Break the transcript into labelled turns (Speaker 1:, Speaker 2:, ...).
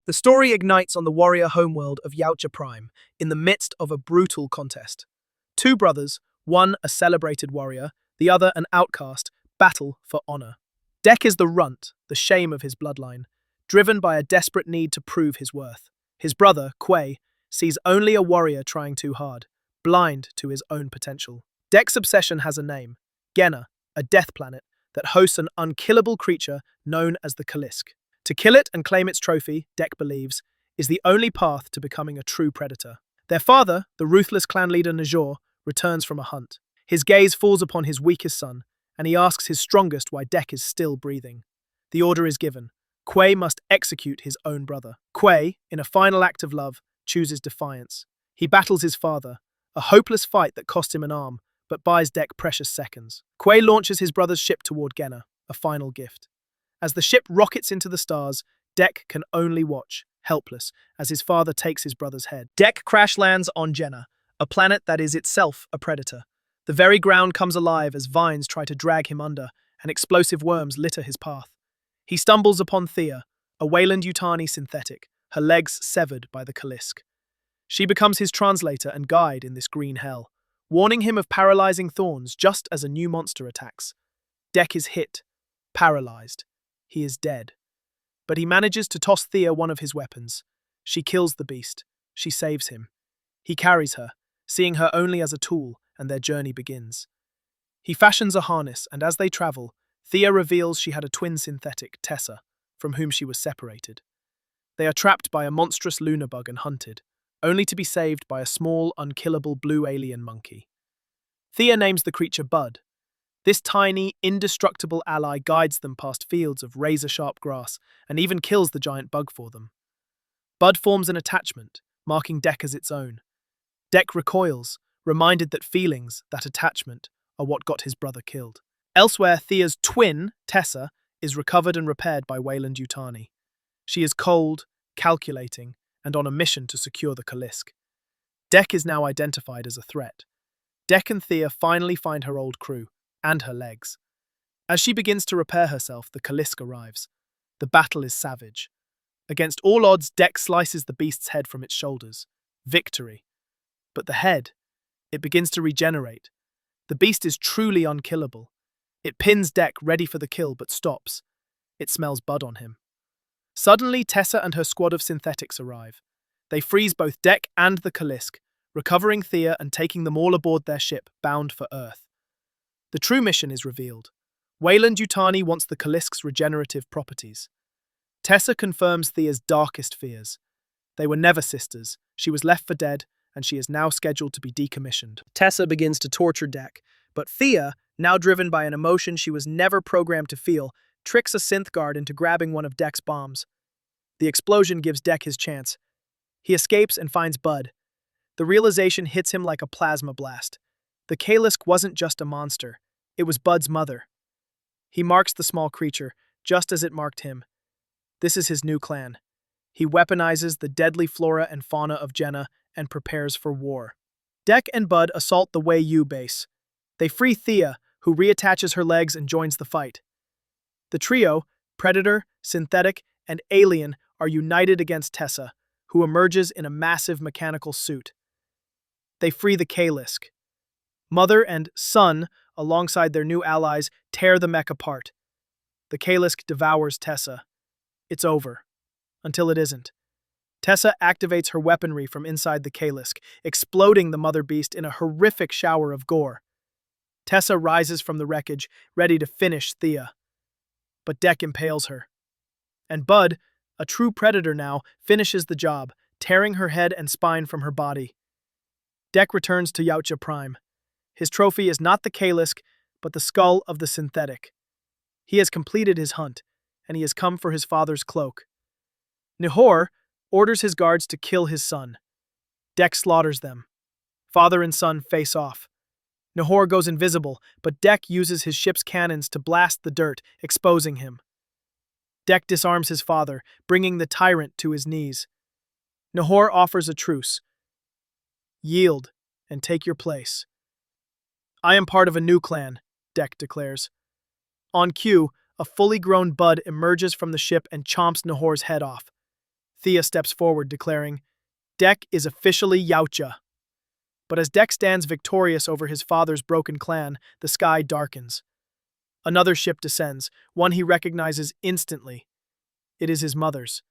Speaker 1: The story ignites on the warrior homeworld of Yautja Prime in the midst of a brutal contest. Two brothers, one a celebrated warrior, the other an outcast, battle for honor. Dek is the runt, the shame of his bloodline, driven by a desperate need to prove his worth. His brother, Quay, sees only a warrior trying too hard, blind to his own potential. Dek's obsession has a name, Genna, a death planet that hosts an unkillable creature known as the Kalisk. To kill it and claim its trophy, Dek believes, is the only path to becoming a true predator. Their father, the ruthless clan leader Najor, returns from a hunt. His gaze falls upon his weakest son, and he asks his strongest why Dek is still breathing. The order is given. Quay must execute his own brother. Quay, in a final act of love, chooses defiance. He battles his father, a hopeless fight that cost him an arm, but buys Dek precious seconds. Quay launches his brother's ship toward Genna, a final gift. As the ship rockets into the stars, Dek can only watch, helpless, as his father takes his brother's head. Dek crash lands on Genna, a planet that is itself a predator. The very ground comes alive as vines try to drag him under, and explosive worms litter his path. He stumbles upon Thea, a Weyland-Yutani synthetic, her legs severed by the Kalisk. She becomes his translator and guide in this green hell, warning him of paralyzing thorns just as a new monster attacks. Dek is hit, paralyzed. He is dead. But he manages to toss Thea one of his weapons. She kills the beast. She saves him. He carries her, seeing her only as a tool, and their journey begins. He fashions a harness, and as they travel, Thea reveals she had a twin synthetic, Tessa, from whom she was separated. They are trapped by a monstrous lunar bug and hunted, only to be saved by a small, unkillable blue alien monkey. Thea names the creature Bud. This tiny, indestructible ally guides them past fields of razor-sharp grass and even kills the giant bug for them. Bud forms an attachment, marking Dek as its own. Dek recoils, reminded that feelings, that attachment, are what got his brother killed. Elsewhere, Thea's twin, Tessa, is recovered and repaired by Weyland-Yutani. She is cold, calculating, and on a mission to secure the Kalisk. Dek is now identified as a threat. Dek and Thea finally find her old crew, and her legs. As she begins to repair herself, the Kalisk arrives. The battle is savage. Against all odds, Dek slices the beast's head from its shoulders. Victory. But the head, it begins to regenerate. The beast is truly unkillable. It pins Dek ready for the kill, but stops. It smells Bud on him. Suddenly, Tessa and her squad of synthetics arrive. They freeze both Dek and the Kalisk, recovering Thea and taking them all aboard their ship, bound for Earth. The true mission is revealed. Weyland-Yutani wants the Kalisk's regenerative properties. Tessa confirms Thea's darkest fears. They were never sisters, she was left for dead, and she is now scheduled to be decommissioned. Tessa begins to torture Dek, but Thea, now driven by an emotion she was never programmed to feel, tricks a synth guard into grabbing one of Dek's bombs. The explosion gives Dek his chance. He escapes and finds Bud. The realization hits him like a plasma blast. The Kalisk wasn't just a monster, it was Bud's mother. He marks the small creature, just as it marked him. This is his new clan. He weaponizes the deadly flora and fauna of Genna and prepares for war. Dek and Bud assault the Wei-Yu base. They free Thea, who reattaches her legs and joins the fight. The trio, Predator, Synthetic, and Alien, are united against Tessa, who emerges in a massive mechanical suit. They free the Kalisk. Mother and son, alongside their new allies, tear the mech apart. The Kalisk devours Tessa. It's over. Until it isn't. Tessa activates her weaponry from inside the Kalisk, exploding the mother beast in a horrific shower of gore. Tessa rises from the wreckage, ready to finish Thea. But Dek impales her. And Bud, a true predator now, finishes the job, tearing her head and spine from her body. Dek returns to Yautja Prime. His trophy is not the Kalisk, but the skull of the synthetic. He has completed his hunt, and he has come for his father's cloak. Nihor orders his guards to kill his son. Dek slaughters them. Father and son face off. Nihor goes invisible, but Dek uses his ship's cannons to blast the dirt, exposing him. Dek disarms his father, bringing the tyrant to his knees. Nihor offers a truce. Yield, and take your place. I am part of a new clan, Dek declares. On cue, a fully grown Bud emerges from the ship and chomps Nahor's head off. Thea steps forward, declaring, Dek is officially Yautja. But as Dek stands victorious over his father's broken clan, the sky darkens. Another ship descends, one he recognizes instantly. It is his mother's.